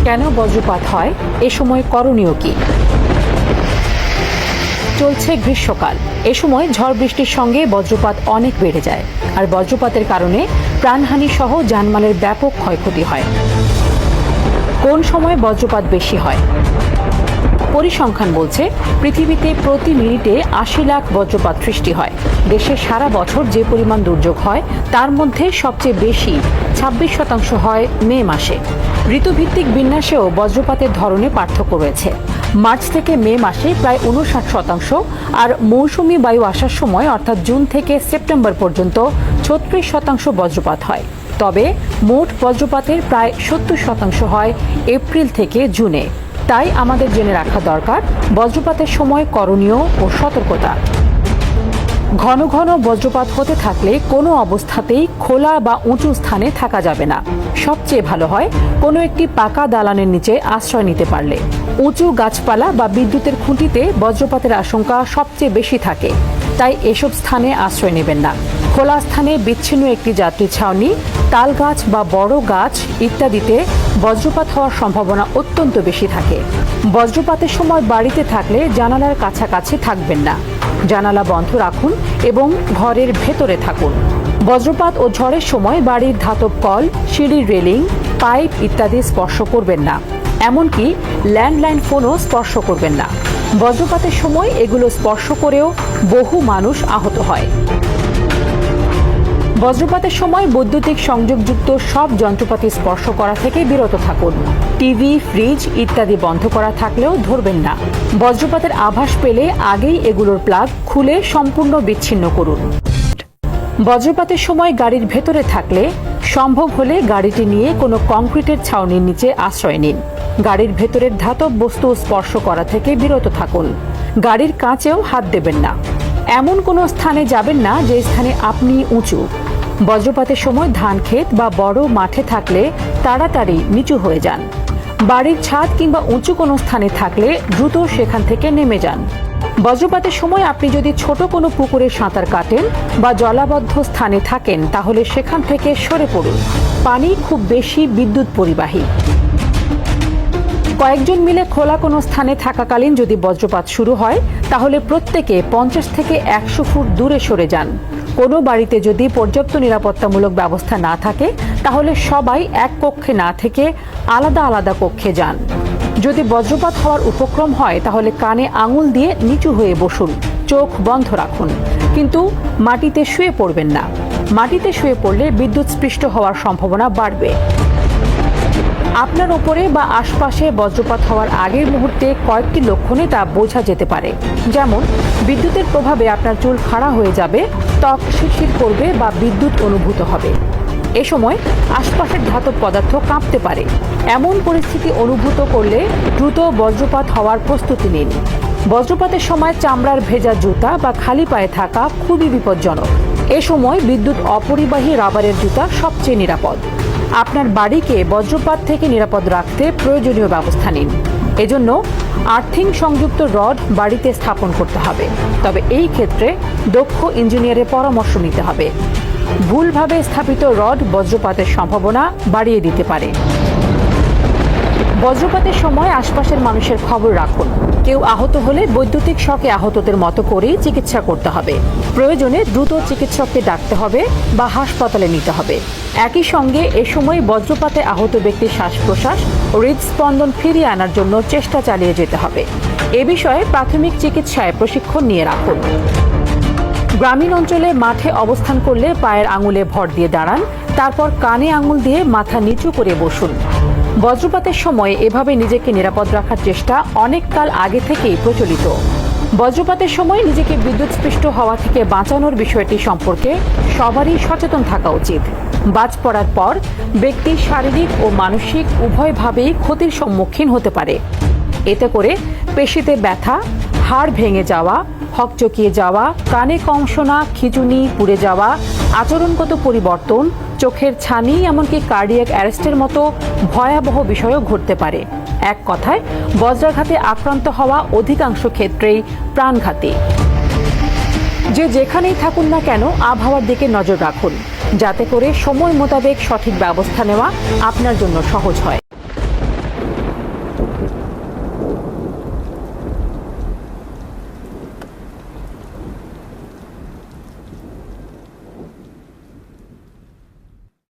কেন বজ্রপাত হয়, এ সময় করণীয় কি? চলছে গ্রীষ্মকাল। এ সময় ঝড় বৃষ্টির সঙ্গে বজ্রপাত অনেক বেড়ে যায়, আর বজ্রপাতের কারণে প্রাণহানি সহ জানমালের ব্যাপক ক্ষয়ক্ষতি হয়। কোন সময় বজ্রপাত বেশি হয়? পরিসংখ্যান বলছে পৃথিবীতে প্রতি মিনিটে ৮০ লাখ বজ্রপাত সৃষ্টি হয়। দেশে সারা বছর যে পরিমাণ দুর্যোগ হয় তার মধ্যে সবচেয়ে বেশি ২৬% হয় মে মাসে। ঋতুভিত্তিক বিন্যাসেও বজ্রপাতের ধরনে পার্থক্য রয়েছে। মার্চ থেকে মে মাসে প্রায় ৫৯%, আর মৌসুমি বায়ু আসার সময় অর্থাৎ জুন থেকে সেপ্টেম্বর পর্যন্ত ৩৬% বজ্রপাত হয়। তবে মোট বজ্রপাতের প্রায় ৭০% হয় এপ্রিল থেকে জুনে। তাই আমাদের জেনে রাখা দরকার বজ্রপাতের সময় করণীয় ও সতর্কতা। ঘন ঘন বজ্রপাত হতে থাকলে কোনো অবস্থাতেই খোলা বা উঁচু স্থানে থাকা যাবে না। সবচেয়ে ভালো হয় কোনো একটি পাকা দালানের নিচে আশ্রয় নিতে পারলে। উঁচু গাছপালা বা বিদ্যুতের খুঁটিতে বজ্রপাতের আশঙ্কা সবচেয়ে বেশি থাকে, তাই এসব স্থানে আশ্রয় নেবেন না। খোলা স্থানে বিচ্ছিন্ন একটি যাত্রী ছাউনি, তাল গাছ বা বড় গাছ ইত্যাদিতে বজ্রপাত হওয়ার সম্ভাবনা অত্যন্ত বেশি থাকে। বজ্রপাতের সময় বাড়িতে থাকলে জানালার কাছাকাছি থাকবেন না। জানালা বন্ধ রাখুন এবং ঘরের ভেতরে থাকুন। বজ্রপাত ও ঝড়ের সময় বাড়ির ধাতব কল, সিঁড়ির রেলিং, পাইপ ইত্যাদি স্পর্শ করবেন না। এমনকি ল্যান্ডলাইন ফোনও স্পর্শ করবেন না। বজ্রপাতের সময় এগুলো স্পর্শ করেও বহু মানুষ আহত হয়। বজ্রপাতের সময় বৈদ্যুতিক সংযোগযুক্ত সব যন্ত্রপাতি স্পর্শ করা থেকে বিরত থাকুন। টিভি, ফ্রিজ ইত্যাদি বন্ধ করা থাকলেও ধরবেন না। বজ্রপাতের আভাস পেলে আগেই এগুলোর প্লাগ খুলে সম্পূর্ণ বিচ্ছিন্ন করুন। বজ্রপাতের সময় গাড়ির ভেতরে থাকলে সম্ভব হলে গাড়িটি নিয়ে কোনো কংক্রিটের ছাউনির নিচে আশ্রয় নিন। গাড়ির ভেতরের ধাতব বস্তু স্পর্শ করা থেকে বিরত থাকুন। গাড়ির কাঁচেও হাত দেবেন না। এমন কোনো স্থানে যাবেন না যে স্থানে আপনি উঁচু। বজ্রপাতের সময় ধান ক্ষেত বা বড় মাঠে থাকলে তাড়াতাড়ি নিচু হয়ে যান। বাড়ির ছাদ কিংবা উঁচু কোনো স্থানে থাকলে দ্রুত সেখান থেকে নেমে যান। বজ্রপাতের সময় আপনি যদি ছোট কোনো পুকুরে সাঁতার কাটেন বা জলাবদ্ধ স্থানে থাকেন তাহলে সেখান থেকে সরে পড়ুন। পানি খুব বেশি বিদ্যুৎ পরিবাহী। কয়েকজন মিলে খোলা কোনো স্থানে থাকাকালীন যদি বজ্রপাত শুরু হয় তাহলে প্রত্যেকে ৫০ থেকে ১০০ ফুট দূরে সরে যান। কোনো বাড়িতে যদি পর্যাপ্ত নিরাপত্তামূলক ব্যবস্থা না থাকে তাহলে সবাই এক কক্ষে না থেকে আলাদা আলাদা কক্ষে যান। যদি বজ্রপাত হওয়ার উপক্রম হয় তাহলে কানে আঙুল দিয়ে নিচু হয়ে বসুন, চোখ বন্ধ রাখুন, কিন্তু মাটিতে শুয়ে পড়বেন না। মাটিতে শুয়ে পড়লে বিদ্যুৎস্পৃষ্ট হওয়ার সম্ভাবনা বাড়বে। আপনার উপরে বা আশপাশে বজ্রপাত হওয়ার আগের মুহূর্তে কয়েকটি লক্ষণে তা বোঝা যেতে পারে, যেমন বিদ্যুতের প্রভাবে আপনার চুল খাড়া হয়ে যাবে, ত্বক শিরশির করবে বা বিদ্যুৎ অনুভূত হবে। এ সময় আশপাশের ধাতব পদার্থ কাঁপতে পারে। এমন পরিস্থিতি অনুভূত করলে দ্রুত বজ্রপাত হওয়ার প্রস্তুতি নিন। বজ্রপাতের সময় চামড়ার ভেজা জুতা বা খালি পায়ে থাকা খুবই বিপজ্জনক। এ সময় বিদ্যুৎ অপরিবাহী রাবারের জুতা সবচেয়ে নিরাপদ। আপনার বাড়িকে বজ্রপাত থেকে নিরাপদ রাখতে প্রয়োজনীয় ব্যবস্থা নিন। এজন্য আর্থিং সংযুক্ত রড বাড়িতে স্থাপন করতে হবে, তবে এই ক্ষেত্রে দক্ষ ইঞ্জিনিয়ারের পরামর্শ নিতে হবে। ভুলভাবে স্থাপিত রড বজ্রপাতের সম্ভাবনা বাড়িয়ে দিতে পারে। বজ্রপাতের সময় আশপাশের মানুষের খবর রাখুন। কেউ আহত হলে বৈদ্যুতিক শকে আহতদের মতো করেই চিকিৎসা করতে হবে। প্রয়োজনে দ্রুত চিকিৎসককে ডাকতে হবে বা হাসপাতালে নিতে হবে। একই সঙ্গে এ সময় বজ্রপাতে আহত ব্যক্তির শ্বাস প্রশ্বাস ও হৃদস্পন্দন ফিরিয়ে আনার জন্য চেষ্টা চালিয়ে যেতে হবে। এ বিষয়ে প্রাথমিক চিকিৎসায় প্রশিক্ষণ নিয়ে রাখুন। গ্রামীণ অঞ্চলে মাঠে অবস্থান করলে পায়ের আঙুলে ভর দিয়ে দাঁড়ান, তারপর কানে আঙুল দিয়ে মাথা নিচু করে বসুন। বজ্রপাতের সময় এভাবে নিজেকে নিরাপদ রাখার চেষ্টা অনেক কাল আগে থেকেই প্রচলিত। বজ্রপাতের সময় নিজেকে বিদ্যুৎস্পৃষ্ট হওয়া থেকে বাঁচানোর বিষয়টি সম্পর্কে সবারই সচেতন থাকা উচিত। বাজ পড়ার পর ব্যক্তি শারীরিক ও মানসিক উভয়ভাবেই ক্ষতির সম্মুখীন হতে পারে। এতে করে পেশিতে ব্যথা, হাড় ভেঙে যাওয়া, হকচকিয়ে যাওয়া, কানে কম শোনা, খিঁচুনি, পুড়ে যাওয়া, আচরণগত পরিবর্তন, চোখের ছানি, এমনকি কার্ডিয়াক অ্যারেস্টের মতো ভয়াবহ বিষয়ও ঘটতে পারে। এক কথায় বজ্রাঘাতে আক্রান্ত হওয়া অধিকাংশ ক্ষেত্রেই প্রাণঘাতী। যে যেখানেই থাকুন না কেন আবহাওয়ার দিকে নজর রাখুন, যাতে করে সময় মোতাবেক সঠিক ব্যবস্থা নেওয়া আপনার জন্য সহজ হয়।